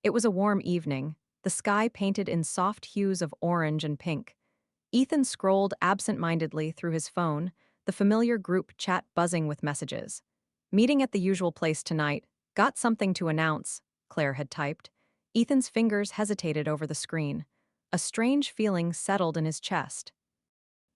It was a warm evening, the sky painted in soft hues of orange and pink. Ethan scrolled absent-mindedly through his phone, the familiar group chat buzzing with messages. Meeting at the usual place tonight. Got something to announce, Claire had typed. Ethan's fingers hesitated over the screen. A strange feeling settled in his chest.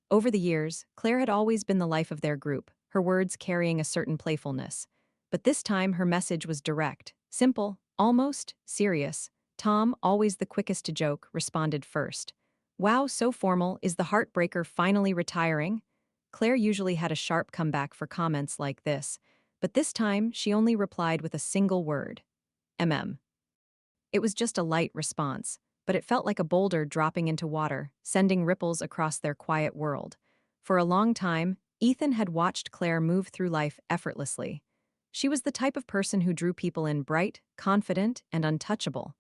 Over the years, Claire had always been the life of their group, her words carrying a certain playfulness. But this time her message was direct, simple, almost serious. Tom, always the quickest to joke, responded first. Wow, so formal, is the heartbreaker finally retiring? Claire usually had a sharp comeback for comments like this, but this time she only replied with a single word. It was just a light response, but it felt like a boulder dropping into water, sending ripples across their quiet world. For a long time, Ethan had watched Claire move through life effortlessly. She was the type of person who drew people in bright, confident, and untouchable.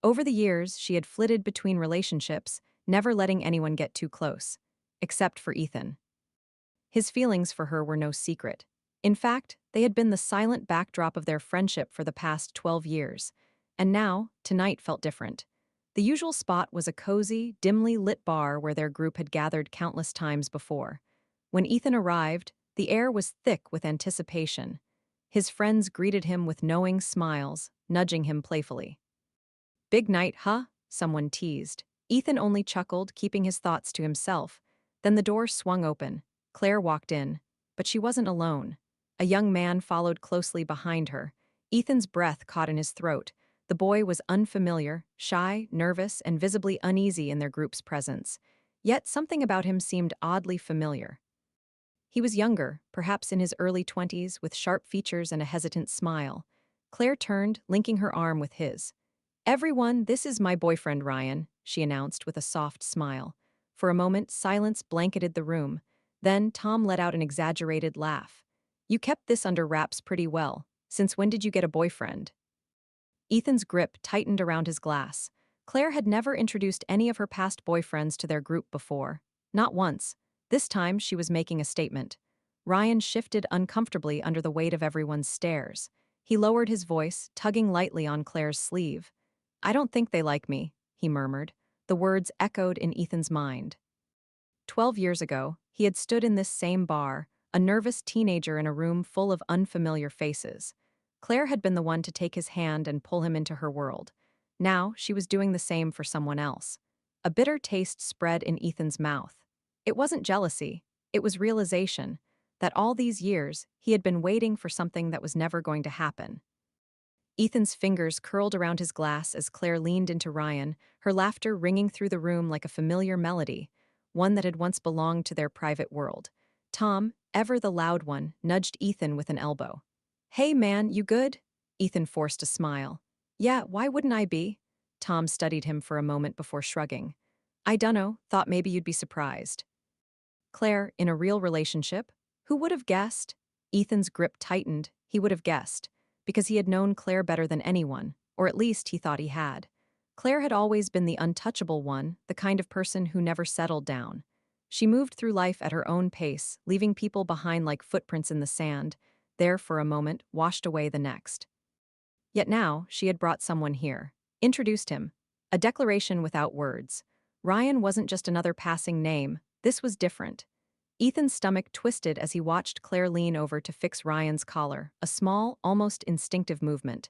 Over the years, she had flitted between relationships, never letting anyone get too close. Except for Ethan. His feelings for her were no secret. In fact, they had been the silent backdrop of their friendship for the past 12 years. And now, tonight felt different. The usual spot was a cozy, dimly lit bar where their group had gathered countless times before. When Ethan arrived, the air was thick with anticipation. His friends greeted him with knowing smiles, nudging him playfully. Big night, huh? Someone teased. Ethan only chuckled, keeping his thoughts to himself. Then the door swung open. Claire walked in. But she wasn't alone. A young man followed closely behind her. Ethan's breath caught in his throat. The boy was unfamiliar, shy, nervous, and visibly uneasy in their group's presence. Yet something about him seemed oddly familiar. He was younger, perhaps in his early 20s, with sharp features and a hesitant smile. Claire turned, linking her arm with his. Everyone, this is my boyfriend Ryan, she announced with a soft smile. For a moment, silence blanketed the room. Then Tom let out an exaggerated laugh. You kept this under wraps pretty well. Since when did you get a boyfriend? Ethan's grip tightened around his glass. Claire had never introduced any of her past boyfriends to their group before. Not once. This time she was making a statement. Ryan shifted uncomfortably under the weight of everyone's stares. He lowered his voice, tugging lightly on Claire's sleeve. I don't think they like me, he murmured. The words echoed in Ethan's mind. 12 years ago, he had stood in this same bar, a nervous teenager in a room full of unfamiliar faces. Claire had been the one to take his hand and pull him into her world. Now, she was doing the same for someone else. A bitter taste spread in Ethan's mouth. It wasn't jealousy, it was realization that all these years he had been waiting for something that was never going to happen. Ethan's fingers curled around his glass as Claire leaned into Ryan, her laughter ringing through the room like a familiar melody, one that had once belonged to their private world. Tom, ever the loud one, nudged Ethan with an elbow. Hey man, you good? Ethan forced a smile. Yeah, why wouldn't I be? Tom studied him for a moment before shrugging. I dunno, thought maybe you'd be surprised. Claire, in a real relationship? Who would have guessed? Ethan's grip tightened. He would have guessed, because he had known Claire better than anyone, or at least he thought he had. Claire had always been the untouchable one, the kind of person who never settled down. She moved through life at her own pace, leaving people behind like footprints in the sand, there for a moment, washed away the next. Yet now, she had brought someone here, introduced him. A declaration without words. Ryan wasn't just another passing name, this was different. Ethan's stomach twisted as he watched Claire lean over to fix Ryan's collar, a small, almost instinctive movement.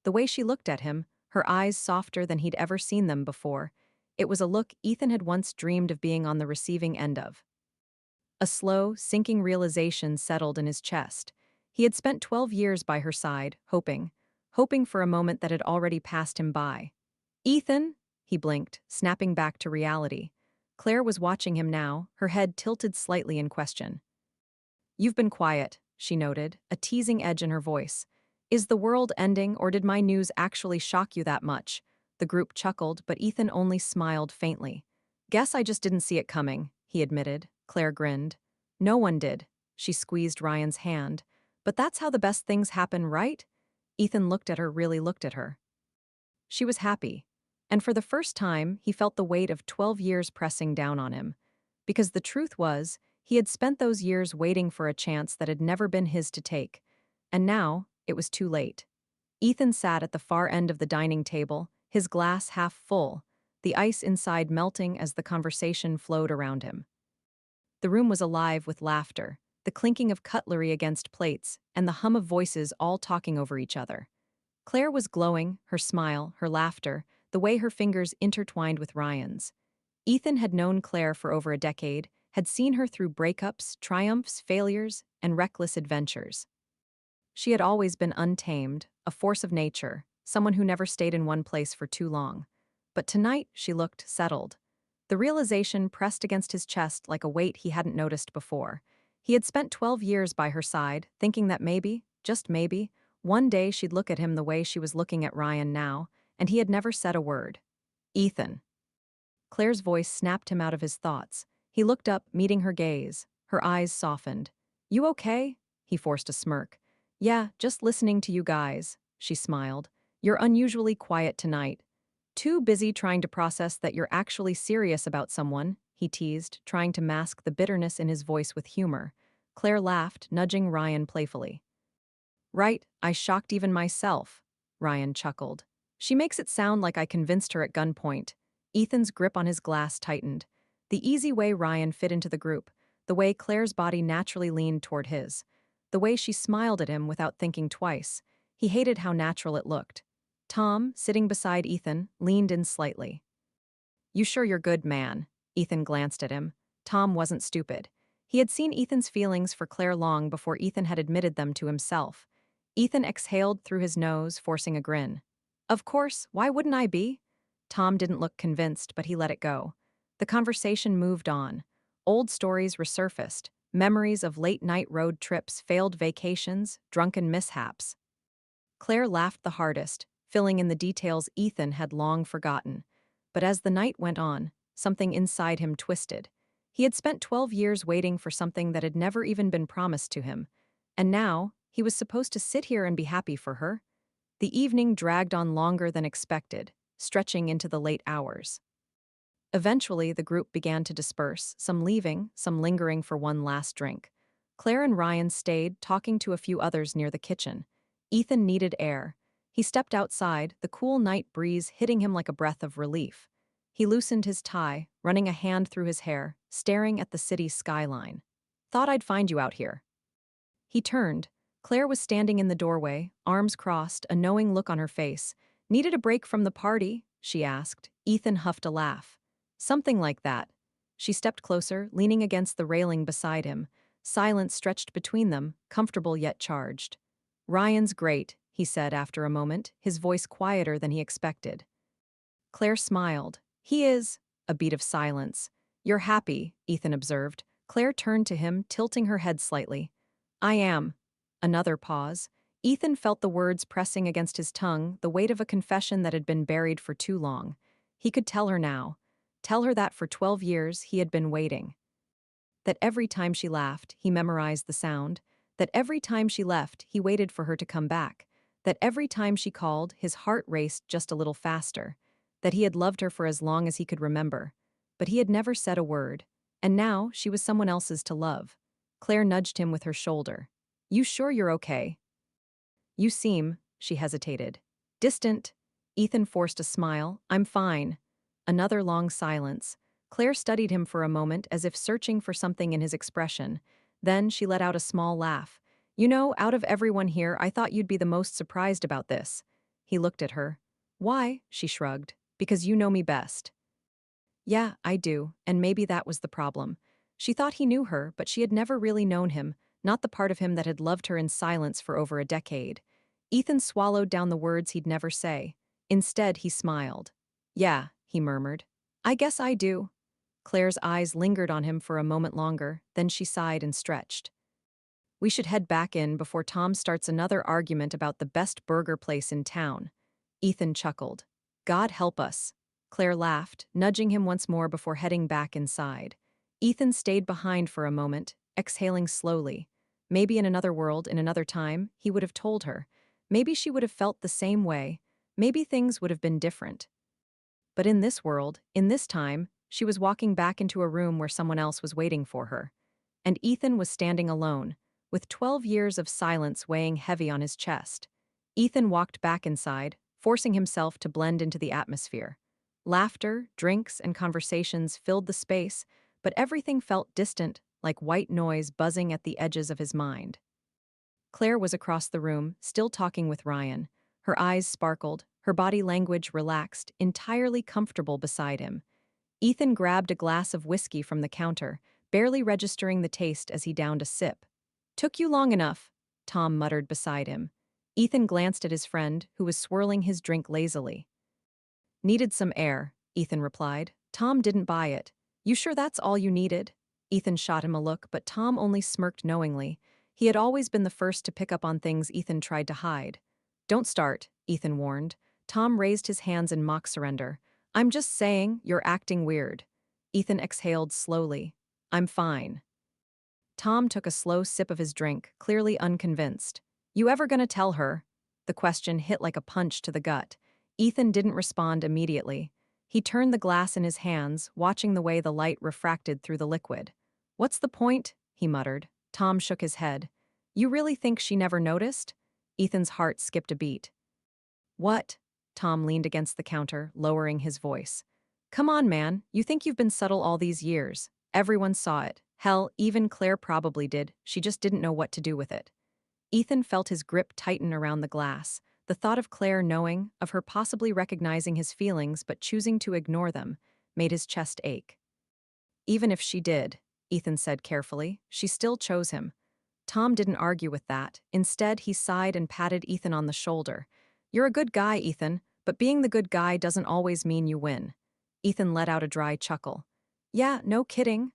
The way she looked at him, her eyes softer than he'd ever seen them before, it was a look Ethan had once dreamed of being on the receiving end of. A slow, sinking realization settled in his chest. He had spent 12 years by her side, hoping for a moment that had already passed him by. Ethan? He blinked, snapping back to reality. Claire was watching him now, her head tilted slightly in question. You've been quiet, she noted, a teasing edge in her voice. Is the world ending, or did my news actually shock you that much? The group chuckled, but Ethan only smiled faintly. Guess I just didn't see it coming, he admitted. Claire grinned. No one did. She squeezed Ryan's hand. But that's how the best things happen, right? Ethan really looked at her. She was happy. And for the first time, he felt the weight of 12 years pressing down on him. Because the truth was, he had spent those years waiting for a chance that had never been his to take. And now, it was too late. Ethan sat at the far end of the dining table, his glass half full, the ice inside melting as the conversation flowed around him. The room was alive with laughter, the clinking of cutlery against plates, and the hum of voices all talking over each other. Claire was glowing, her smile, her laughter, the way her fingers intertwined with Ryan's. Ethan had known Claire for over a decade, had seen her through breakups, triumphs, failures, and reckless adventures. She had always been untamed, a force of nature, someone who never stayed in one place for too long. But tonight she looked settled. The realization pressed against his chest like a weight he hadn't noticed before. He had spent 12 years by her side, thinking that maybe, just maybe, one day she'd look at him the way she was looking at Ryan now, and he had never said a word. Ethan. Claire's voice snapped him out of his thoughts. He looked up, meeting her gaze. Her eyes softened. "You okay?" He forced a smirk. "Yeah, just listening to you guys," she smiled. "You're unusually quiet tonight. Too busy trying to process that you're actually serious about someone," he teased, trying to mask the bitterness in his voice with humor. Claire laughed, nudging Ryan playfully. "Right, I shocked even myself," Ryan chuckled. "She makes it sound like I convinced her at gunpoint." Ethan's grip on his glass tightened. The easy way Ryan fit into the group, the way Claire's body naturally leaned toward his, the way she smiled at him without thinking twice. He hated how natural it looked. Tom, sitting beside Ethan, leaned in slightly. "You sure you're good, man?" Ethan glanced at him. Tom wasn't stupid. He had seen Ethan's feelings for Claire long before Ethan had admitted them to himself. Ethan exhaled through his nose, forcing a grin. "Of course, why wouldn't I be?" Tom didn't look convinced, but he let it go. The conversation moved on. Old stories resurfaced, memories of late-night road trips, failed vacations, drunken mishaps. Claire laughed the hardest, filling in the details Ethan had long forgotten. But as the night went on, something inside him twisted. He had spent 12 years waiting for something that had never even been promised to him. And now, he was supposed to sit here and be happy for her? The evening dragged on longer than expected, stretching into the late hours. Eventually, the group began to disperse, some leaving, some lingering for one last drink. Claire and Ryan stayed, talking to a few others near the kitchen. Ethan needed air. He stepped outside, the cool night breeze hitting him like a breath of relief. He loosened his tie, running a hand through his hair, staring at the city's skyline. "Thought I'd find you out here." He turned. Claire was standing in the doorway, arms crossed, a knowing look on her face. "Needed a break from the party?" she asked. Ethan huffed a laugh. "Something like that." She stepped closer, leaning against the railing beside him. Silence stretched between them, comfortable yet charged. "Ryan's great," he said after a moment, his voice quieter than he expected. Claire smiled. "He is." A beat of silence. "You're happy," Ethan observed. Claire turned to him, tilting her head slightly. "I am." Another pause. Ethan felt the words pressing against his tongue, the weight of a confession that had been buried for too long. He could tell her now. Tell her that for 12 years he had been waiting. That every time she laughed, he memorized the sound. That every time she left, he waited for her to come back. That every time she called, his heart raced just a little faster. That he had loved her for as long as he could remember. But he had never said a word. And now she was someone else's to love. Claire nudged him with her shoulder. "You sure you're okay?" "You seem," she hesitated. "Distant." Ethan forced a smile. "I'm fine." Another long silence. Claire studied him for a moment as if searching for something in his expression. Then she let out a small laugh. "You know, out of everyone here, I thought you'd be the most surprised about this." He looked at her. "Why?" she shrugged. "Because you know me best." "Yeah, I do, and maybe that was the problem." She thought he knew her, but she had never really known him, not the part of him that had loved her in silence for over a decade. Ethan swallowed down the words he'd never say. Instead, he smiled. "Yeah," he murmured. "I guess I do." Claire's eyes lingered on him for a moment longer, then she sighed and stretched. "We should head back in before Tom starts another argument about the best burger place in town." Ethan chuckled. "God help us." Claire laughed, nudging him once more before heading back inside. Ethan stayed behind for a moment, exhaling slowly. Maybe in another world, in another time, he would have told her. Maybe she would have felt the same way. Maybe things would have been different. But in this world, in this time, she was walking back into a room where someone else was waiting for her. And Ethan was standing alone, with 12 years of silence weighing heavy on his chest. Ethan walked back inside, forcing himself to blend into the atmosphere. Laughter, drinks, and conversations filled the space, but everything felt distant, like white noise buzzing at the edges of his mind. Claire was across the room, still talking with Ryan. Her eyes sparkled, her body language relaxed, entirely comfortable beside him. Ethan grabbed a glass of whiskey from the counter, barely registering the taste as he downed a sip. "Took you long enough," Tom muttered beside him. Ethan glanced at his friend, who was swirling his drink lazily. "Needed some air," Ethan replied. Tom didn't buy it. "You sure that's all you needed?" Ethan shot him a look, but Tom only smirked knowingly. He had always been the first to pick up on things Ethan tried to hide. "Don't start," Ethan warned. Tom raised his hands in mock surrender. "I'm just saying, you're acting weird." Ethan exhaled slowly. "I'm fine." Tom took a slow sip of his drink, clearly unconvinced. "You ever gonna tell her?" The question hit like a punch to the gut. Ethan didn't respond immediately. He turned the glass in his hands, watching the way the light refracted through the liquid. "What's the point?" he muttered. Tom shook his head. "You really think she never noticed?" Ethan's heart skipped a beat. "What?" Tom leaned against the counter, lowering his voice. "Come on, man. You think you've been subtle all these years. Everyone saw it. Hell, even Claire probably did. She just didn't know what to do with it." Ethan felt his grip tighten around the glass. The thought of Claire knowing, of her possibly recognizing his feelings but choosing to ignore them, made his chest ache. "Even if she did," Ethan said carefully, "she still chose him." Tom didn't argue with that. Instead, he sighed and patted Ethan on the shoulder. "You're a good guy, Ethan, but being the good guy doesn't always mean you win." Ethan let out a dry chuckle. "Yeah, no kidding."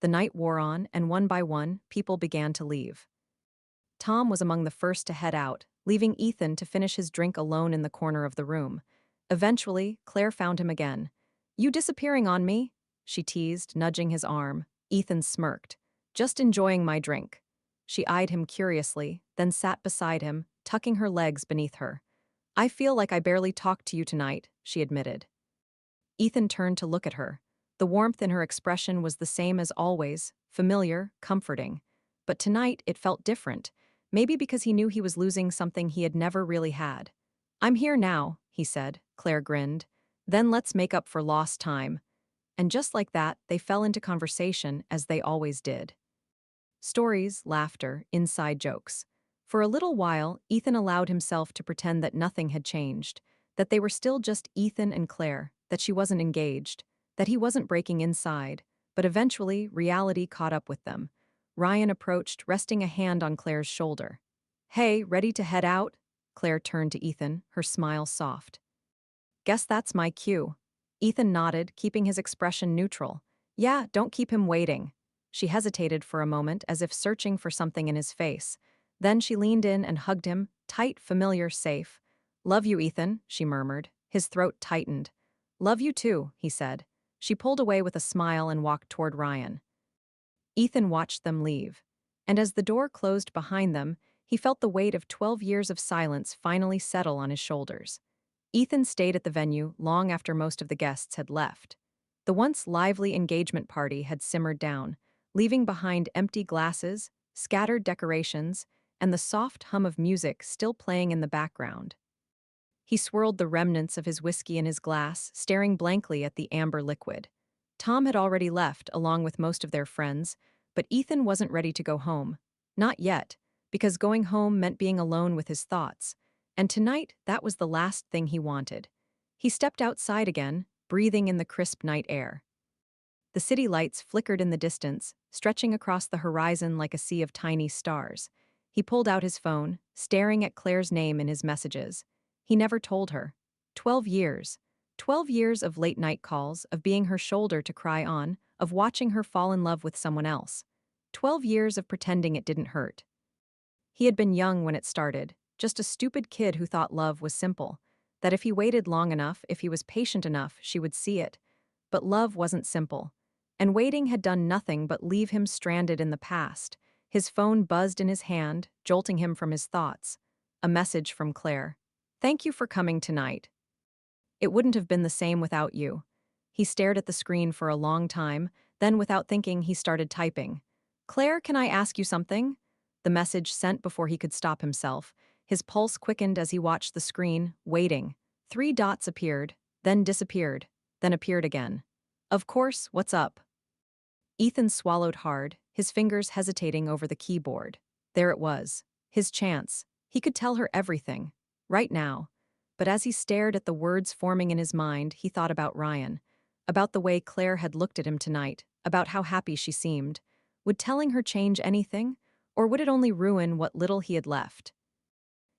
The night wore on, and one by one, people began to leave. Tom was among the first to head out, leaving Ethan to finish his drink alone in the corner of the room. Eventually, Claire found him again. "You disappearing on me?" she teased, nudging his arm. Ethan smirked. "Just enjoying my drink." She eyed him curiously, then sat beside him, tucking her legs beneath her. "I feel like I barely talked to you tonight," she admitted. Ethan turned to look at her. The warmth in her expression was the same as always, familiar, comforting. But tonight it felt different, maybe because he knew he was losing something he had never really had. "I'm here now," he said. Claire grinned. "Then let's make up for lost time." And just like that, they fell into conversation as they always did. Stories, laughter, inside jokes. For a little while, Ethan allowed himself to pretend that nothing had changed, that they were still just Ethan and Claire, that she wasn't engaged, that he wasn't breaking inside, but eventually reality caught up with them. Ryan approached, resting a hand on Claire's shoulder. "Hey, ready to head out?" Claire turned to Ethan, her smile soft. "Guess that's my cue." Ethan nodded, keeping his expression neutral. "Yeah, don't keep him waiting." She hesitated for a moment, as if searching for something in his face. Then she leaned in and hugged him, tight, familiar, safe. "Love you, Ethan," she murmured. His throat tightened. "Love you too," he said. She pulled away with a smile and walked toward Ryan. Ethan watched them leave. And as the door closed behind them, he felt the weight of 12 years of silence finally settle on his shoulders. Ethan stayed at the venue long after most of the guests had left. The once lively engagement party had simmered down, leaving behind empty glasses, scattered decorations, and the soft hum of music still playing in the background. He swirled the remnants of his whiskey in his glass, staring blankly at the amber liquid. Tom had already left, along with most of their friends, but Ethan wasn't ready to go home. Not yet, because going home meant being alone with his thoughts. And tonight, that was the last thing he wanted. He stepped outside again, breathing in the crisp night air. The city lights flickered in the distance, stretching across the horizon like a sea of tiny stars. He pulled out his phone, staring at Claire's name in his messages. He never told her. 12 years. 12 years of late-night calls, of being her shoulder to cry on, of watching her fall in love with someone else. 12 years of pretending it didn't hurt. He had been young when it started, just a stupid kid who thought love was simple, that if he waited long enough, if he was patient enough, she would see it. But love wasn't simple. And waiting had done nothing but leave him stranded in the past. His phone buzzed in his hand, jolting him from his thoughts. A message from Claire. "Thank you for coming tonight. It wouldn't have been the same without you." He stared at the screen for a long time, then without thinking he started typing. "Claire, can I ask you something?" The message sent before he could stop himself. His pulse quickened as he watched the screen, waiting. 3 dots appeared, then disappeared, then appeared again. Of course, what's up? Ethan swallowed hard, his fingers hesitating over the keyboard. There it was. His chance. He could tell her everything. Right now. But as he stared at the words forming in his mind, he thought about Ryan. About the way Claire had looked at him tonight. About how happy she seemed. Would telling her change anything? Or would it only ruin what little he had left?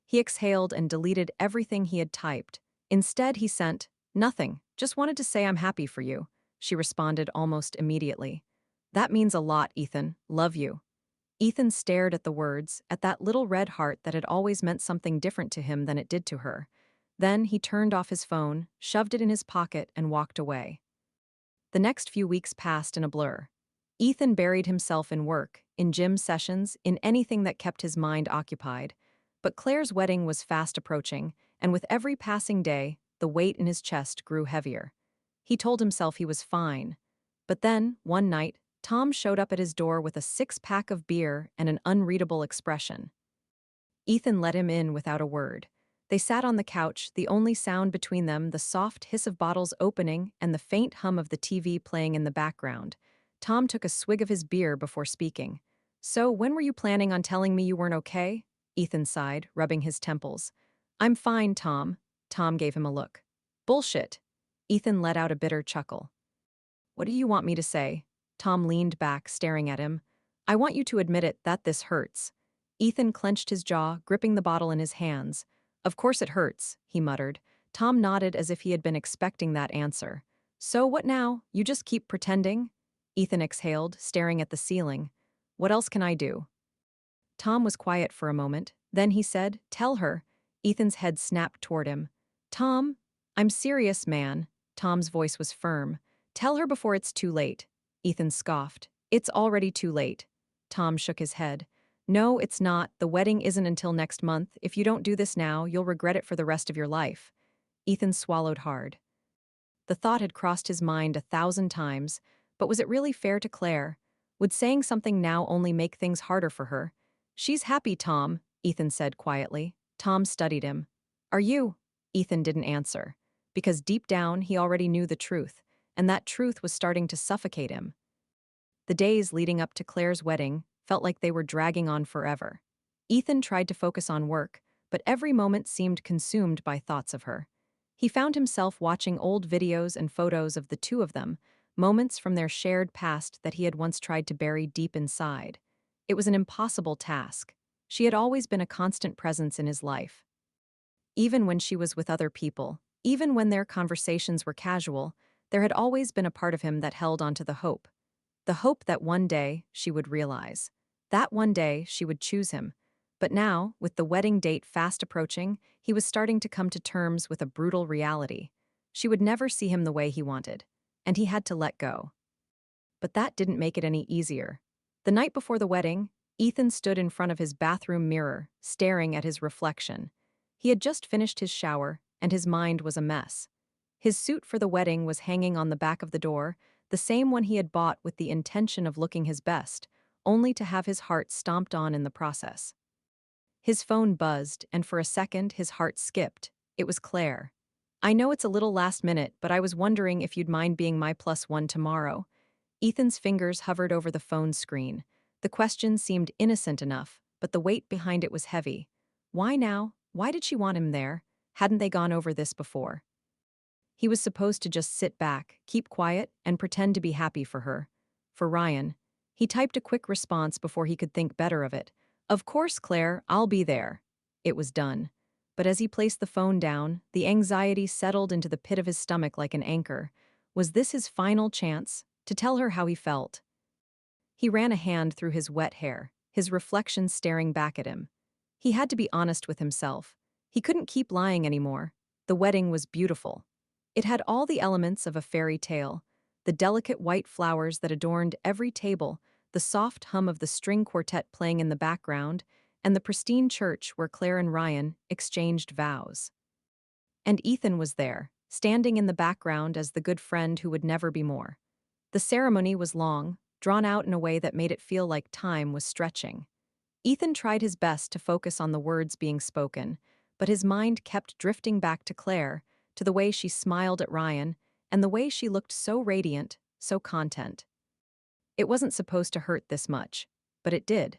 He exhaled and deleted everything he had typed. Instead, he sent, "Nothing. Just wanted to say I'm happy for you." She responded almost immediately. "That means a lot, Ethan. Love you." Ethan stared at the words, at that little red heart that had always meant something different to him than it did to her. Then he turned off his phone, shoved it in his pocket, and walked away. The next few weeks passed in a blur. Ethan buried himself in work, in gym sessions, in anything that kept his mind occupied. But Claire's wedding was fast approaching, and with every passing day, the weight in his chest grew heavier. He told himself he was fine. But then, one night, Tom showed up at his door with a 6-pack of beer and an unreadable expression. Ethan let him in without a word. They sat on the couch, the only sound between them the soft hiss of bottles opening and the faint hum of the TV playing in the background. Tom took a swig of his beer before speaking. "So, when were you planning on telling me you weren't okay?" Ethan sighed, rubbing his temples. "I'm fine, Tom." Tom gave him a look. "Bullshit." Ethan let out a bitter chuckle. "What do you want me to say?" Tom leaned back, staring at him. "I want you to admit it, that this hurts." Ethan clenched his jaw, gripping the bottle in his hands. "Of course it hurts," he muttered. Tom nodded as if he had been expecting that answer. "So what now? You just keep pretending?" Ethan exhaled, staring at the ceiling. "What else can I do?" Tom was quiet for a moment. Then he said, "Tell her." Ethan's head snapped toward him. "Tom, I'm serious, man." Tom's voice was firm. "Tell her before it's too late." Ethan scoffed. "It's already too late." Tom shook his head. "No, it's not. The wedding isn't until next month. If you don't do this now, you'll regret it for the rest of your life." Ethan swallowed hard. The thought had crossed his mind 1,000 times, but was it really fair to Claire? Would saying something now only make things harder for her? "She's happy, Tom," Ethan said quietly. Tom studied him. "Are you?" Ethan didn't answer, because deep down he already knew the truth, and that truth was starting to suffocate him. The days leading up to Claire's wedding felt like they were dragging on forever. Ethan tried to focus on work, but every moment seemed consumed by thoughts of her. He found himself watching old videos and photos of the two of them, moments from their shared past that he had once tried to bury deep inside. It was an impossible task. She had always been a constant presence in his life. Even when she was with other people, even when their conversations were casual, there had always been a part of him that held onto the hope. The hope that one day she would realize. That one day she would choose him. But now, with the wedding date fast approaching, he was starting to come to terms with a brutal reality. She would never see him the way he wanted, and he had to let go. But that didn't make it any easier. The night before the wedding, Ethan stood in front of his bathroom mirror, staring at his reflection. He had just finished his shower, and his mind was a mess. His suit for the wedding was hanging on the back of the door, the same one he had bought with the intention of looking his best, only to have his heart stomped on in the process. His phone buzzed, and for a second his heart skipped. It was Claire. "I know it's a little last minute, but I was wondering if you'd mind being my +1 tomorrow." Ethan's fingers hovered over the phone screen. The question seemed innocent enough, but the weight behind it was heavy. Why now? Why did she want him there? Hadn't they gone over this before? He was supposed to just sit back, keep quiet, and pretend to be happy for her. For Ryan. He typed a quick response before he could think better of it. "Of course, Claire, I'll be there." It was done. But as he placed the phone down, the anxiety settled into the pit of his stomach like an anchor. Was this his final chance to tell her how he felt? He ran a hand through his wet hair, his reflection staring back at him. He had to be honest with himself. He couldn't keep lying anymore. The wedding was beautiful. It had all the elements of a fairy tale: the delicate white flowers that adorned every table, the soft hum of the string quartet playing in the background, and the pristine church where Claire and Ryan exchanged vows. And Ethan was there, standing in the background as the good friend who would never be more. The ceremony was long, drawn out in a way that made it feel like time was stretching. Ethan tried his best to focus on the words being spoken, but his mind kept drifting back to Claire, to the way she smiled at Ryan, and the way she looked so radiant, so content. It wasn't supposed to hurt this much, but it did.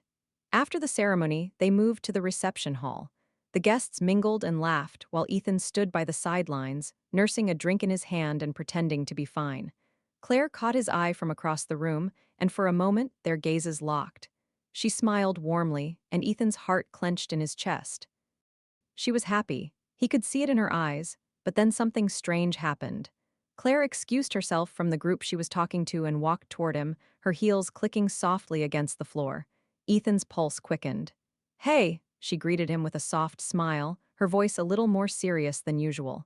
After the ceremony, they moved to the reception hall. The guests mingled and laughed while Ethan stood by the sidelines, nursing a drink in his hand and pretending to be fine. Claire caught his eye from across the room, and for a moment their gazes locked. She smiled warmly, and Ethan's heart clenched in his chest. She was happy. He could see it in her eyes, but then something strange happened. Claire excused herself from the group she was talking to and walked toward him, her heels clicking softly against the floor. Ethan's pulse quickened. "Hey," she greeted him with a soft smile, her voice a little more serious than usual.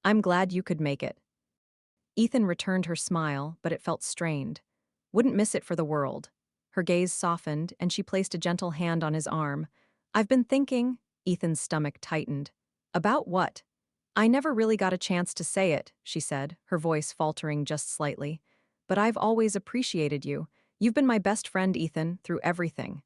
"I'm glad you could make it." Ethan returned her smile, but it felt strained. Wouldn't miss it for the world. Her gaze softened, and she placed a gentle hand on his arm. "I've been thinking," Ethan's stomach tightened. "About what?" "I never really got a chance to say it," she said, her voice faltering just slightly. "But I've always appreciated you. You've been my best friend, Ethan, through everything."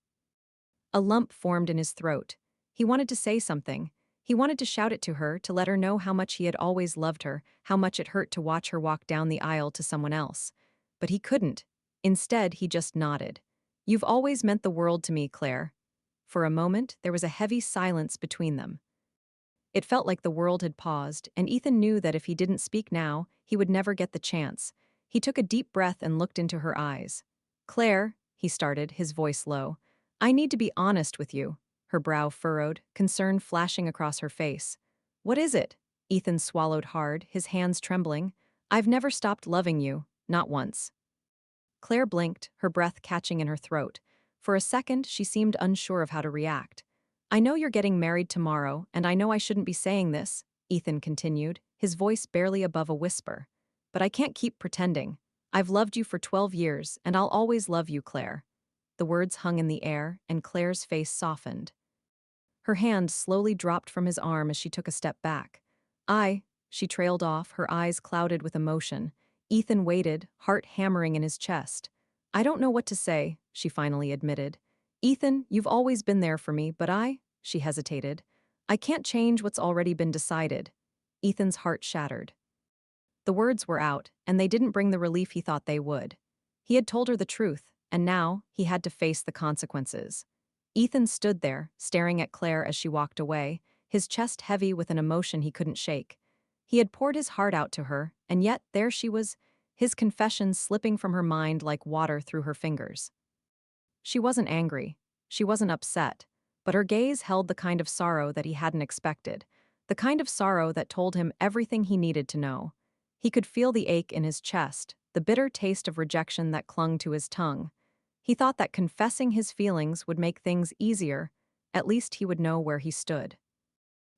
A lump formed in his throat. He wanted to say something. He wanted to shout it to her, to let her know how much he had always loved her, how much it hurt to watch her walk down the aisle to someone else. But he couldn't. Instead, he just nodded. "You've always meant the world to me, Claire." For a moment, there was a heavy silence between them. It felt like the world had paused, and Ethan knew that if he didn't speak now, he would never get the chance. He took a deep breath and looked into her eyes. "Claire," he started, his voice low, "I need to be honest with you." Her brow furrowed, concern flashing across her face. "What is it?" Ethan swallowed hard, his hands trembling. "I've never stopped loving you, not once." Claire blinked, her breath catching in her throat. For a second, she seemed unsure of how to react. "I know you're getting married tomorrow, and I know I shouldn't be saying this," Ethan continued, his voice barely above a whisper. "But I can't keep pretending. I've loved you for 12 years, and I'll always love you, Claire." The words hung in the air, and Claire's face softened. Her hand slowly dropped from his arm as she took a step back. She trailed off, her eyes clouded with emotion. Ethan waited, heart hammering in his chest. "I don't know what to say," she finally admitted. "Ethan, you've always been there for me, but she hesitated. "I can't change what's already been decided." Ethan's heart shattered. The words were out, and they didn't bring the relief he thought they would. He had told her the truth, and now he had to face the consequences. Ethan stood there, staring at Claire as she walked away, his chest heavy with an emotion he couldn't shake. He had poured his heart out to her, and yet there she was, his confession slipping from her mind like water through her fingers. She wasn't angry. She wasn't upset. But her gaze held the kind of sorrow that he hadn't expected, the kind of sorrow that told him everything he needed to know. He could feel the ache in his chest, the bitter taste of rejection that clung to his tongue. He thought that confessing his feelings would make things easier, at least he would know where he stood.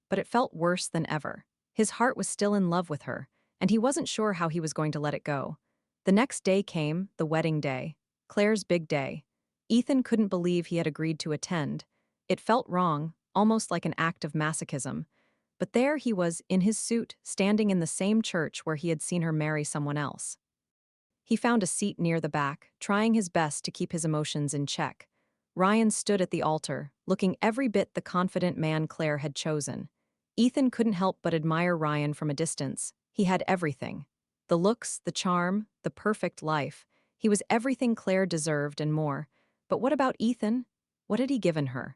But it felt worse than ever. His heart was still in love with her, and he wasn't sure how he was going to let it go. The next day came, the wedding day, Claire's big day. Ethan couldn't believe he had agreed to attend. It felt wrong, almost like an act of masochism. But there he was, in his suit, standing in the same church where he had seen her marry someone else. He found a seat near the back, trying his best to keep his emotions in check. Ryan stood at the altar, looking every bit the confident man Claire had chosen. Ethan couldn't help but admire Ryan from a distance. He had everything. The looks, the charm, the perfect life. He was everything Claire deserved and more. But what about Ethan? What had he given her?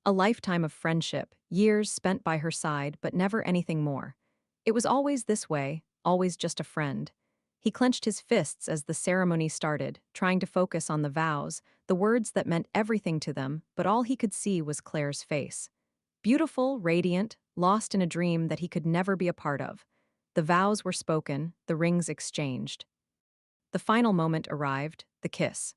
A lifetime of friendship, years spent by her side, but never anything more. It was always this way, always just a friend. He clenched his fists as the ceremony started, trying to focus on the vows, the words that meant everything to them, but all he could see was Claire's face. Beautiful, radiant, lost in a dream that he could never be a part of. The vows were spoken, the rings exchanged. The final moment arrived, the kiss.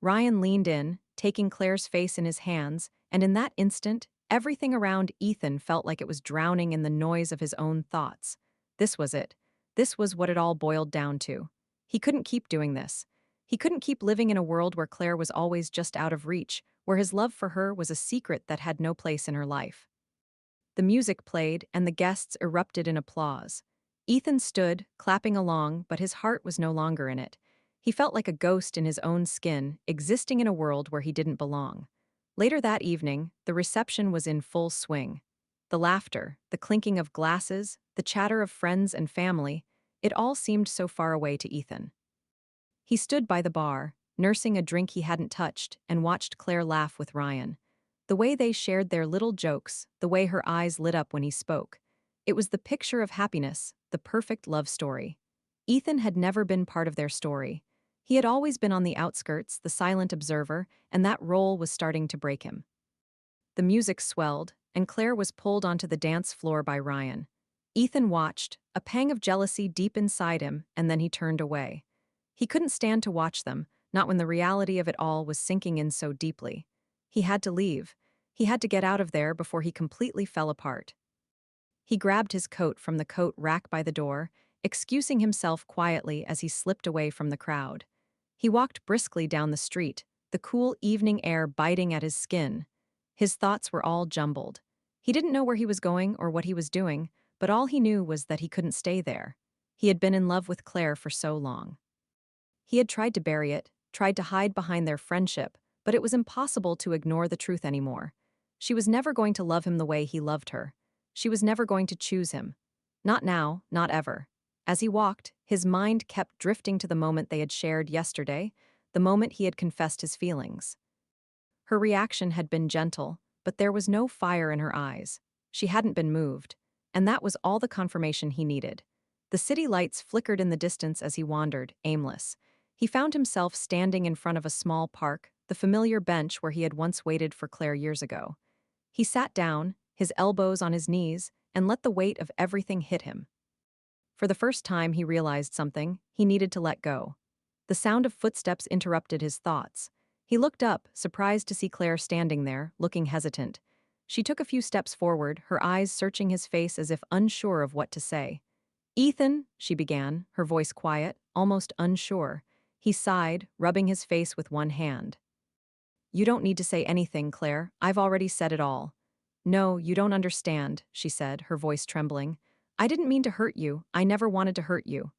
Ryan leaned in, taking Claire's face in his hands, and in that instant, everything around Ethan felt like it was drowning in the noise of his own thoughts. This was it. This was what it all boiled down to. He couldn't keep doing this. He couldn't keep living in a world where Claire was always just out of reach, where his love for her was a secret that had no place in her life. The music played, and the guests erupted in applause. Ethan stood, clapping along, but his heart was no longer in it. He felt like a ghost in his own skin, existing in a world where he didn't belong. Later that evening, the reception was in full swing. The laughter, the clinking of glasses, the chatter of friends and family, it all seemed so far away to Ethan. He stood by the bar, nursing a drink he hadn't touched, and watched Claire laugh with Ryan. The way they shared their little jokes, the way her eyes lit up when he spoke. It was the picture of happiness, the perfect love story. Ethan had never been part of their story. He had always been on the outskirts, the silent observer, and that role was starting to break him. The music swelled, and Claire was pulled onto the dance floor by Ryan. Ethan watched, a pang of jealousy deep inside him, and then he turned away. He couldn't stand to watch them, not when the reality of it all was sinking in so deeply. He had to leave. He had to get out of there before he completely fell apart. He grabbed his coat from the coat rack by the door, excusing himself quietly as he slipped away from the crowd. He walked briskly down the street, the cool evening air biting at his skin. His thoughts were all jumbled. He didn't know where he was going or what he was doing, but all he knew was that he couldn't stay there. He had been in love with Claire for so long. He had tried to bury it, tried to hide behind their friendship, but it was impossible to ignore the truth anymore. She was never going to love him the way he loved her. She was never going to choose him. Not now, not ever. As he walked, his mind kept drifting to the moment they had shared yesterday, the moment he had confessed his feelings. Her reaction had been gentle, but there was no fire in her eyes. She hadn't been moved, and that was all the confirmation he needed. The city lights flickered in the distance as he wandered, aimless. He found himself standing in front of a small park, the familiar bench where he had once waited for Claire years ago. He sat down, his elbows on his knees, and let the weight of everything hit him. For the first time he realized something, he needed to let go. The sound of footsteps interrupted his thoughts. He looked up, surprised to see Claire standing there, looking hesitant. She took a few steps forward, her eyes searching his face as if unsure of what to say. "Ethan," she began, her voice quiet, almost unsure. He sighed, rubbing his face with one hand. "You don't need to say anything, Claire. I've already said it all." "No, you don't understand," she said, her voice trembling. "I didn't mean to hurt you. I never wanted to hurt you."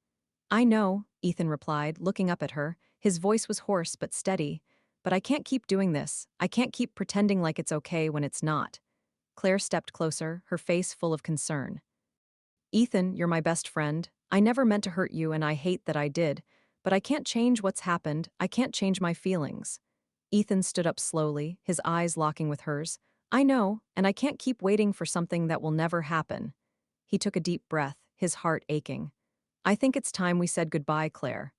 "I know," Ethan replied, looking up at her. His voice was hoarse but steady. "But I can't keep doing this. I can't keep pretending like it's okay when it's not." Claire stepped closer, her face full of concern. "Ethan, you're my best friend. I never meant to hurt you and I hate that I did. But I can't change what's happened. I can't change my feelings." Ethan stood up slowly, his eyes locking with hers. "I know, and I can't keep waiting for something that will never happen." He took a deep breath, his heart aching. "I think it's time we said goodbye, Claire."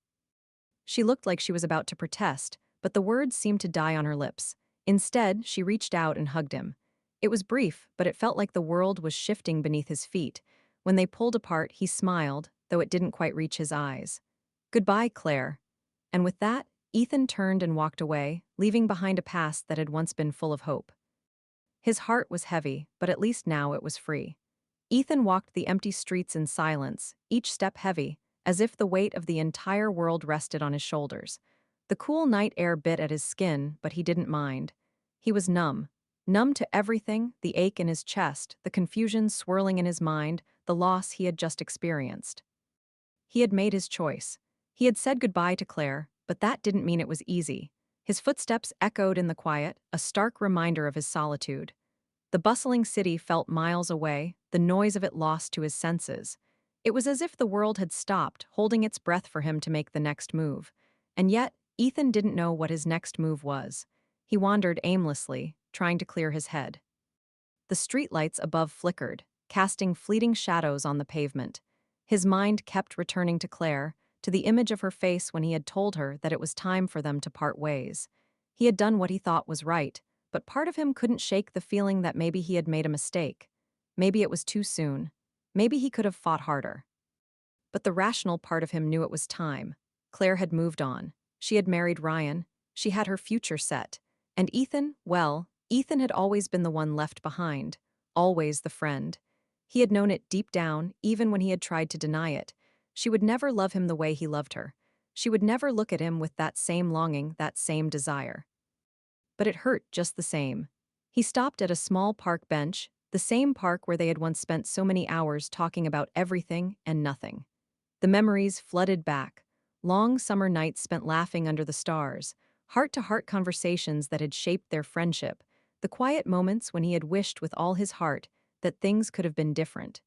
She looked like she was about to protest, but the words seemed to die on her lips. Instead, she reached out and hugged him. It was brief, but it felt like the world was shifting beneath his feet. When they pulled apart, he smiled, though it didn't quite reach his eyes. "Goodbye, Claire." And with that, Ethan turned and walked away, leaving behind a past that had once been full of hope. His heart was heavy, but at least now it was free. Ethan walked the empty streets in silence, each step heavy, as if the weight of the entire world rested on his shoulders. The cool night air bit at his skin, but he didn't mind. He was numb. Numb to everything, the ache in his chest, the confusion swirling in his mind, the loss he had just experienced. He had made his choice. He had said goodbye to Claire, but that didn't mean it was easy. His footsteps echoed in the quiet, a stark reminder of his solitude. The bustling city felt miles away, the noise of it lost to his senses. It was as if the world had stopped, holding its breath for him to make the next move. And yet, Ethan didn't know what his next move was. He wandered aimlessly, trying to clear his head. The streetlights above flickered, casting fleeting shadows on the pavement. His mind kept returning to Claire, to the image of her face when he had told her that it was time for them to part ways. He had done what he thought was right, but part of him couldn't shake the feeling that maybe he had made a mistake. Maybe it was too soon. Maybe he could have fought harder. But the rational part of him knew it was time. Claire had moved on. She had married Ryan. She had her future set. And Ethan, well, Ethan had always been the one left behind, always the friend. He had known it deep down, even when he had tried to deny it. She would never love him the way he loved her. She would never look at him with that same longing, that same desire. But it hurt just the same. He stopped at a small park bench, the same park where they had once spent so many hours talking about everything and nothing. The memories flooded back. Long summer nights spent laughing under the stars, heart-to-heart conversations that had shaped their friendship, the quiet moments when he had wished with all his heart that things could have been different.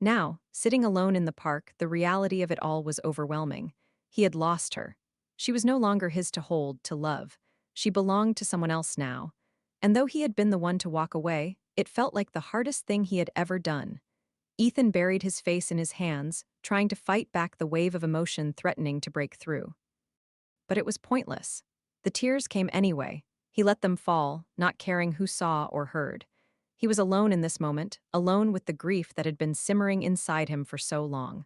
Now, sitting alone in the park, the reality of it all was overwhelming. He had lost her. She was no longer his to hold, to love. She belonged to someone else now. And though he had been the one to walk away, it felt like the hardest thing he had ever done. Ethan buried his face in his hands, trying to fight back the wave of emotion threatening to break through. But it was pointless. The tears came anyway. He let them fall, not caring who saw or heard. He was alone in this moment, alone with the grief that had been simmering inside him for so long.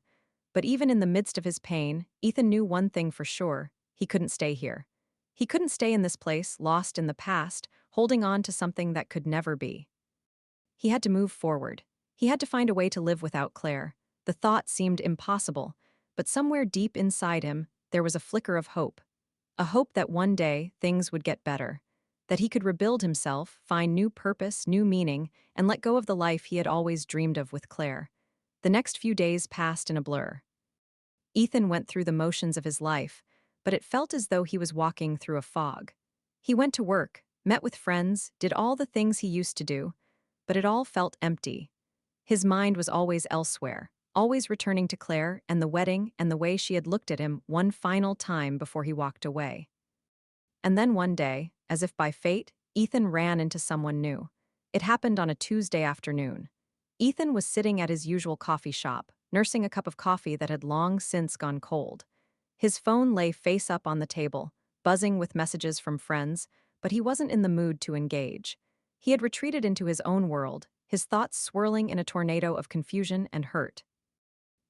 But even in the midst of his pain, Ethan knew one thing for sure: he couldn't stay here. He couldn't stay in this place, lost in the past, holding on to something that could never be. He had to move forward. He had to find a way to live without Claire. The thought seemed impossible, but somewhere deep inside him, there was a flicker of hope. A hope that one day things would get better, that he could rebuild himself, find new purpose, new meaning, and let go of the life he had always dreamed of with Claire. The next few days passed in a blur. Ethan went through the motions of his life, but it felt as though he was walking through a fog. He went to work, met with friends, did all the things he used to do, but it all felt empty. His mind was always elsewhere, always returning to Claire and the wedding and the way she had looked at him one final time before he walked away. And then one day, as if by fate, Ethan ran into someone new. It happened on a Tuesday afternoon. Ethan was sitting at his usual coffee shop, nursing a cup of coffee that had long since gone cold. His phone lay face up on the table, buzzing with messages from friends, but he wasn't in the mood to engage. He had retreated into his own world, his thoughts swirling in a tornado of confusion and hurt.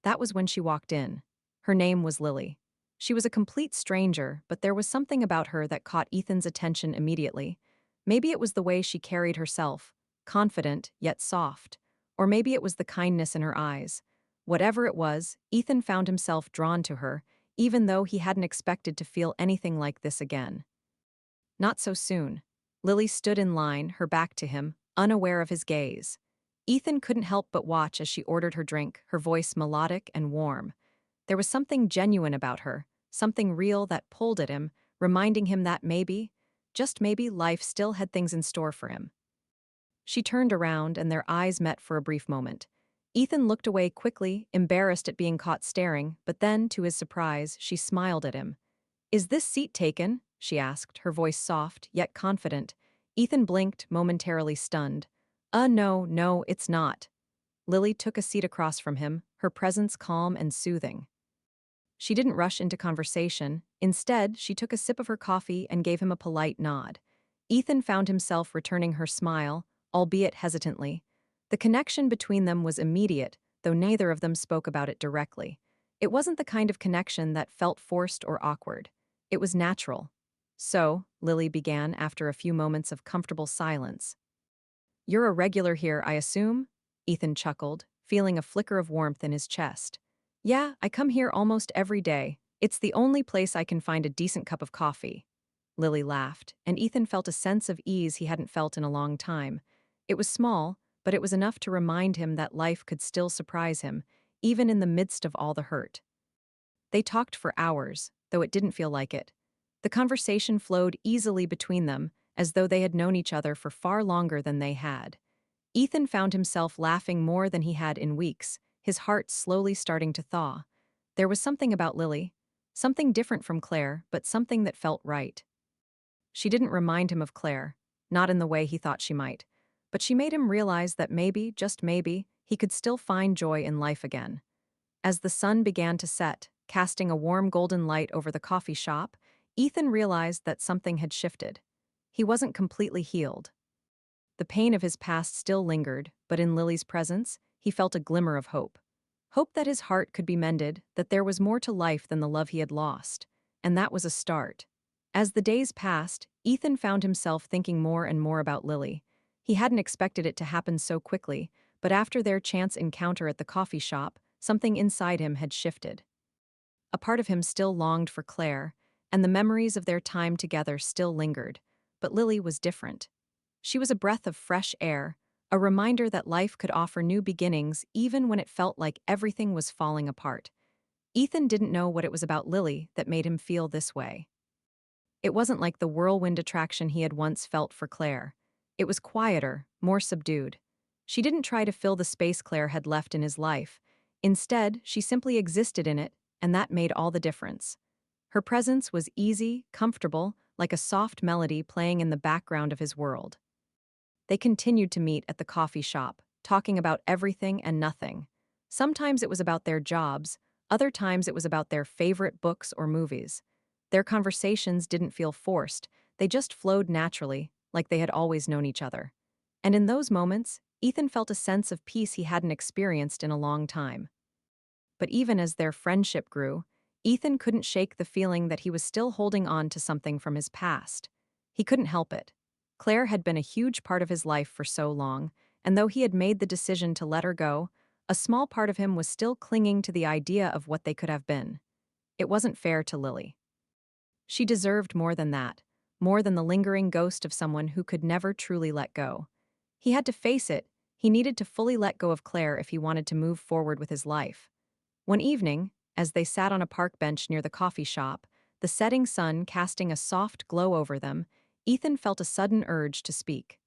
That was when she walked in. Her name was Lily. She was a complete stranger, but there was something about her that caught Ethan's attention immediately. Maybe it was the way she carried herself, confident yet soft. Or maybe it was the kindness in her eyes. Whatever it was, Ethan found himself drawn to her, even though he hadn't expected to feel anything like this again. Not so soon. Lily stood in line, her back to him, unaware of his gaze. Ethan couldn't help but watch as she ordered her drink, her voice melodic and warm. There was something genuine about her, something real that pulled at him, reminding him that maybe, just maybe, life still had things in store for him. She turned around and their eyes met for a brief moment. Ethan looked away quickly, embarrassed at being caught staring, but then, to his surprise, she smiled at him. "Is this seat taken?" she asked, her voice soft, yet confident. Ethan blinked, momentarily stunned. No, it's not." Lily took a seat across from him, her presence calm and soothing. She didn't rush into conversation. Instead, she took a sip of her coffee and gave him a polite nod. Ethan found himself returning her smile, albeit hesitantly. The connection between them was immediate, though neither of them spoke about it directly. It wasn't the kind of connection that felt forced or awkward. It was natural. "So," Lily began after a few moments of comfortable silence. "You're a regular here, I assume?" Ethan chuckled, feeling a flicker of warmth in his chest. "Yeah, I come here almost every day. It's the only place I can find a decent cup of coffee." Lily laughed, and Ethan felt a sense of ease he hadn't felt in a long time. It was small, but it was enough to remind him that life could still surprise him, even in the midst of all the hurt. They talked for hours, though it didn't feel like it. The conversation flowed easily between them, as though they had known each other for far longer than they had. Ethan found himself laughing more than he had in weeks, his heart slowly starting to thaw. There was something about Lily, something different from Claire, but something that felt right. She didn't remind him of Claire, not in the way he thought she might, but she made him realize that maybe, just maybe, he could still find joy in life again. As the sun began to set, casting a warm golden light over the coffee shop, Ethan realized that something had shifted. He wasn't completely healed. The pain of his past still lingered, but in Lily's presence, he felt a glimmer of hope. Hope that his heart could be mended, that there was more to life than the love he had lost. And that was a start. As the days passed, Ethan found himself thinking more and more about Lily. He hadn't expected it to happen so quickly, but after their chance encounter at the coffee shop, something inside him had shifted. A part of him still longed for Claire, and the memories of their time together still lingered, but Lily was different. She was a breath of fresh air, a reminder that life could offer new beginnings even when it felt like everything was falling apart. Ethan didn't know what it was about Lily that made him feel this way. It wasn't like the whirlwind attraction he had once felt for Claire. It was quieter, more subdued. She didn't try to fill the space Claire had left in his life. Instead, she simply existed in it, and that made all the difference. Her presence was easy, comfortable, like a soft melody playing in the background of his world. They continued to meet at the coffee shop, talking about everything and nothing. Sometimes it was about their jobs, other times it was about their favorite books or movies. Their conversations didn't feel forced, they just flowed naturally, like they had always known each other. And in those moments, Ethan felt a sense of peace he hadn't experienced in a long time. But even as their friendship grew, Ethan couldn't shake the feeling that he was still holding on to something from his past. He couldn't help it. Claire had been a huge part of his life for so long, and though he had made the decision to let her go, a small part of him was still clinging to the idea of what they could have been. It wasn't fair to Lily. She deserved more than that, more than the lingering ghost of someone who could never truly let go. He had to face it, he needed to fully let go of Claire if he wanted to move forward with his life. One evening, as they sat on a park bench near the coffee shop, the setting sun casting a soft glow over them, Ethan felt a sudden urge to speak.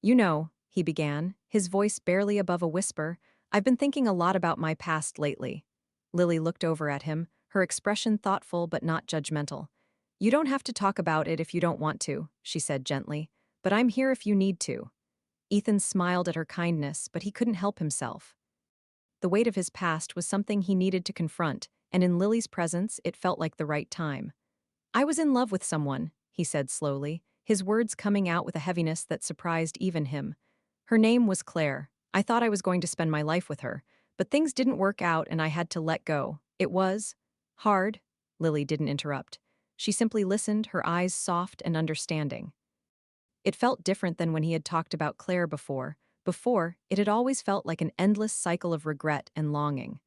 "You know," he began, his voice barely above a whisper, "I've been thinking a lot about my past lately." Lily looked over at him, her expression thoughtful but not judgmental. "You don't have to talk about it if you don't want to," she said gently, "but I'm here if you need to." Ethan smiled at her kindness, but he couldn't help himself. The weight of his past was something he needed to confront, and in Lily's presence, it felt like the right time. "I was in love with someone," he said slowly, his words coming out with a heaviness that surprised even him. "Her name was Claire. I thought I was going to spend my life with her, but things didn't work out and I had to let go. It was hard." Lily didn't interrupt. She simply listened, her eyes soft and understanding. It felt different than when he had talked about Claire before. Before, it had always felt like an endless cycle of regret and longing.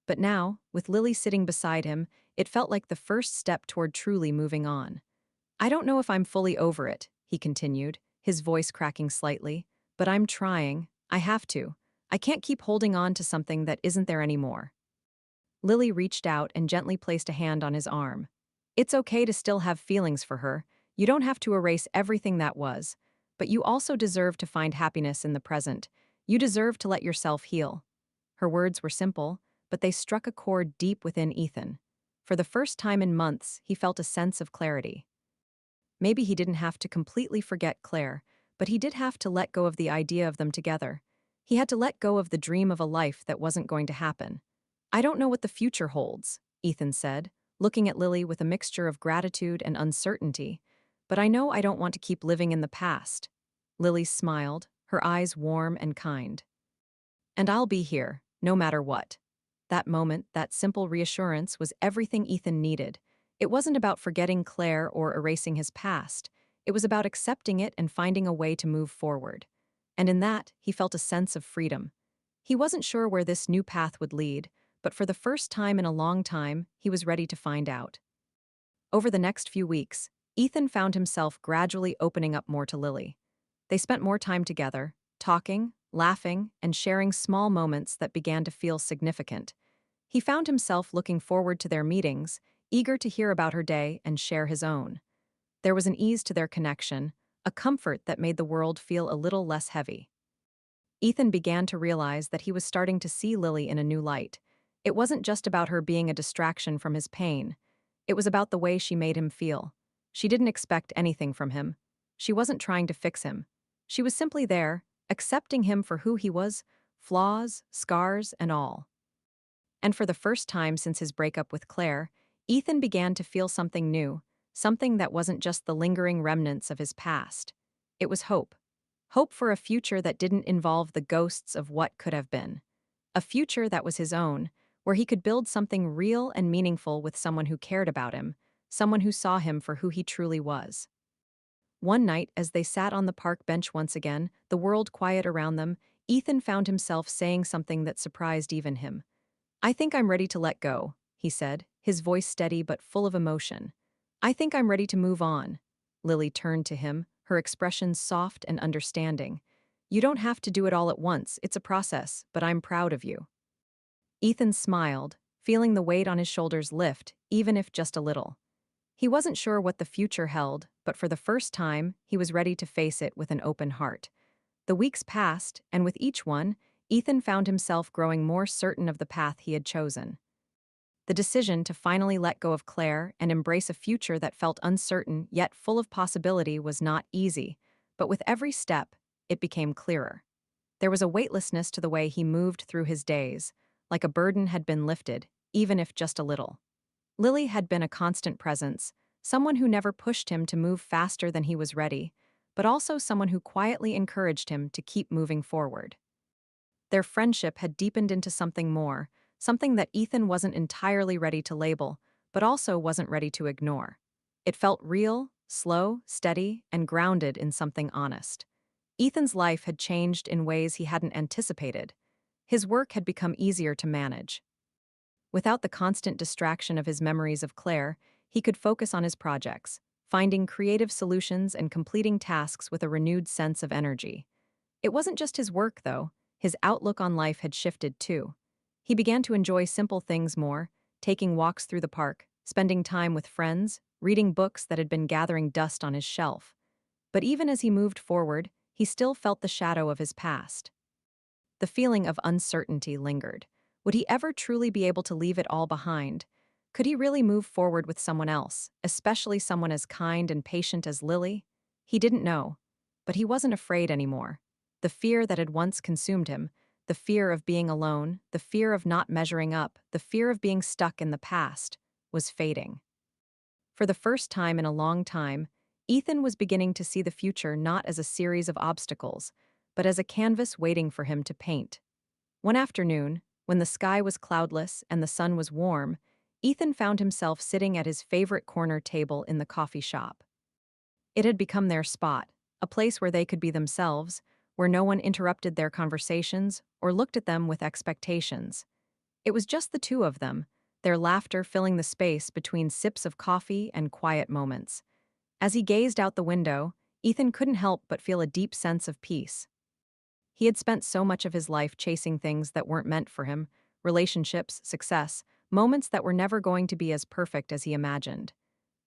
But now, with Lily sitting beside him, it felt like the first step toward truly moving on. "I don't know if I'm fully over it," he continued, his voice cracking slightly, "but I'm trying. I have to. I can't keep holding on to something that isn't there anymore." Lily reached out and gently placed a hand on his arm. "It's okay to still have feelings for her. You don't have to erase everything that was. But you also deserve to find happiness in the present. You deserve to let yourself heal." Her words were simple, but they struck a chord deep within Ethan. For the first time in months, he felt a sense of clarity. Maybe he didn't have to completely forget Claire, but he did have to let go of the idea of them together. He had to let go of the dream of a life that wasn't going to happen. "I don't know what the future holds," Ethan said, looking at Lily with a mixture of gratitude and uncertainty, "but I know I don't want to keep living in the past." Lily smiled, her eyes warm and kind. "And I'll be here, no matter what." That moment, that simple reassurance, was everything Ethan needed. It wasn't about forgetting Claire or erasing his past. It was about accepting it and finding a way to move forward. And in that, he felt a sense of freedom. He wasn't sure where this new path would lead, but for the first time in a long time, he was ready to find out. Over the next few weeks, Ethan found himself gradually opening up more to Lily. They spent more time together, talking, laughing, and sharing small moments that began to feel significant. He found himself looking forward to their meetings, eager to hear about her day and share his own. There was an ease to their connection, a comfort that made the world feel a little less heavy. Ethan began to realize that he was starting to see Lily in a new light. It wasn't just about her being a distraction from his pain. It was about the way she made him feel. She didn't expect anything from him. She wasn't trying to fix him. She was simply there, accepting him for who he was, flaws, scars, and all. And for the first time since his breakup with Claire, Ethan began to feel something new, something that wasn't just the lingering remnants of his past. It was hope. Hope for a future that didn't involve the ghosts of what could have been. A future that was his own, where he could build something real and meaningful with someone who cared about him, someone who saw him for who he truly was. One night, as they sat on the park bench once again, the world quiet around them, Ethan found himself saying something that surprised even him. "I think I'm ready to let go," he said, his voice steady but full of emotion. "I think I'm ready to move on." Lily turned to him, her expression soft and understanding. "You don't have to do it all at once, it's a process, but I'm proud of you." Ethan smiled, feeling the weight on his shoulders lift, even if just a little. He wasn't sure what the future held, but for the first time, he was ready to face it with an open heart. The weeks passed, and with each one, Ethan found himself growing more certain of the path he had chosen. The decision to finally let go of Claire and embrace a future that felt uncertain yet full of possibility was not easy, but with every step, it became clearer. There was a weightlessness to the way he moved through his days, like a burden had been lifted, even if just a little. Lily had been a constant presence, someone who never pushed him to move faster than he was ready, but also someone who quietly encouraged him to keep moving forward. Their friendship had deepened into something more, something that Ethan wasn't entirely ready to label, but also wasn't ready to ignore. It felt real, slow, steady, and grounded in something honest. Ethan's life had changed in ways he hadn't anticipated. His work had become easier to manage. Without the constant distraction of his memories of Claire, he could focus on his projects, finding creative solutions and completing tasks with a renewed sense of energy. It wasn't just his work, though. His outlook on life had shifted too. He began to enjoy simple things more, taking walks through the park, spending time with friends, reading books that had been gathering dust on his shelf. But even as he moved forward, he still felt the shadow of his past. The feeling of uncertainty lingered. Would he ever truly be able to leave it all behind? Could he really move forward with someone else, especially someone as kind and patient as Lily? He didn't know. But he wasn't afraid anymore. The fear that had once consumed him, the fear of being alone, the fear of not measuring up, the fear of being stuck in the past, was fading. For the first time in a long time, Ethan was beginning to see the future not as a series of obstacles, but as a canvas waiting for him to paint. One afternoon, when the sky was cloudless and the sun was warm, Ethan found himself sitting at his favorite corner table in the coffee shop. It had become their spot, a place where they could be themselves, where no one interrupted their conversations or looked at them with expectations. It was just the two of them, their laughter filling the space between sips of coffee and quiet moments. As he gazed out the window, Ethan couldn't help but feel a deep sense of peace. He had spent so much of his life chasing things that weren't meant for him, relationships, success, moments that were never going to be as perfect as he imagined.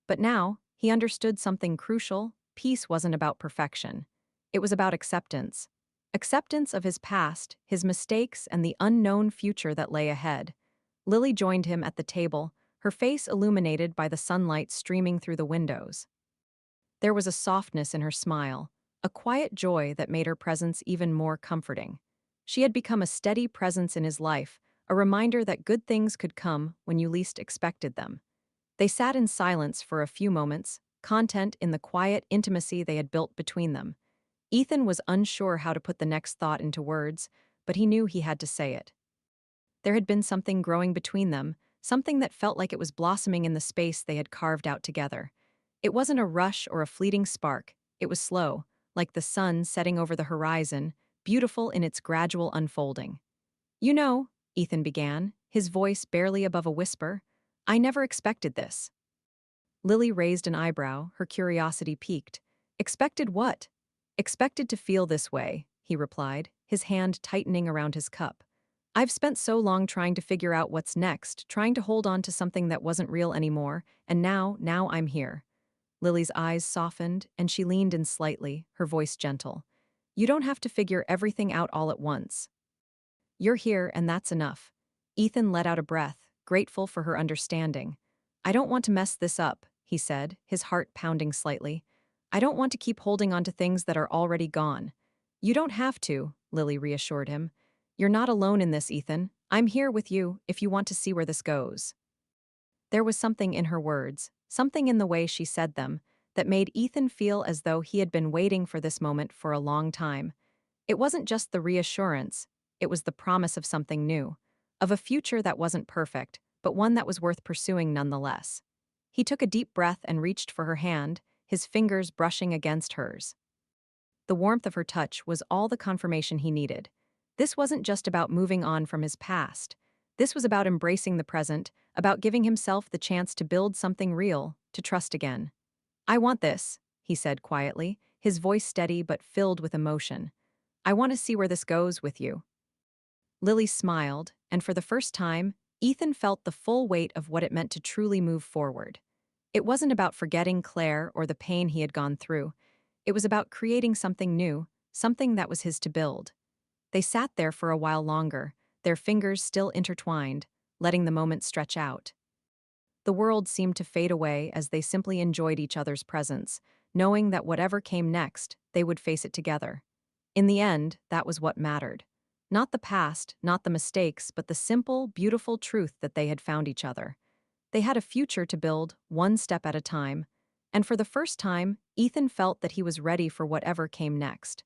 But now, he understood something crucial. Peace wasn't about perfection. It was about acceptance. Acceptance of his past, his mistakes, and the unknown future that lay ahead. Lily joined him at the table, her face illuminated by the sunlight streaming through the windows. There was a softness in her smile, a quiet joy that made her presence even more comforting. She had become a steady presence in his life, a reminder that good things could come when you least expected them. They sat in silence for a few moments, content in the quiet intimacy they had built between them. Ethan was unsure how to put the next thought into words, but he knew he had to say it. There had been something growing between them, something that felt like it was blossoming in the space they had carved out together. It wasn't a rush or a fleeting spark, it was slow, like the sun setting over the horizon, beautiful in its gradual unfolding. "You know," Ethan began, his voice barely above a whisper, "I never expected this." Lily raised an eyebrow, her curiosity piqued. "Expected what?" "Expected to feel this way," he replied, his hand tightening around his cup. "I've spent so long trying to figure out what's next, trying to hold on to something that wasn't real anymore, and now I'm here." Lily's eyes softened, and she leaned in slightly, her voice gentle. "You don't have to figure everything out all at once. You're here, and that's enough." Ethan let out a breath, grateful for her understanding. "I don't want to mess this up," he said, his heart pounding slightly. "I don't want to keep holding on to things that are already gone." "You don't have to," Lily reassured him. "You're not alone in this, Ethan. I'm here with you if you want to see where this goes." There was something in her words, something in the way she said them, that made Ethan feel as though he had been waiting for this moment for a long time. It wasn't just the reassurance, it was the promise of something new, of a future that wasn't perfect, but one that was worth pursuing nonetheless. He took a deep breath and reached for her hand, his fingers brushing against hers. The warmth of her touch was all the confirmation he needed. This wasn't just about moving on from his past. This was about embracing the present, about giving himself the chance to build something real, to trust again. "I want this," he said quietly, his voice steady but filled with emotion. "I want to see where this goes with you." Lily smiled, and for the first time, Ethan felt the full weight of what it meant to truly move forward. It wasn't about forgetting Claire or the pain he had gone through. It was about creating something new, something that was his to build. They sat there for a while longer, their fingers still intertwined, letting the moment stretch out. The world seemed to fade away as they simply enjoyed each other's presence, knowing that whatever came next, they would face it together. In the end, that was what mattered. Not the past, not the mistakes, but the simple, beautiful truth that they had found each other. They had a future to build, one step at a time. And for the first time, Ethan felt that he was ready for whatever came next.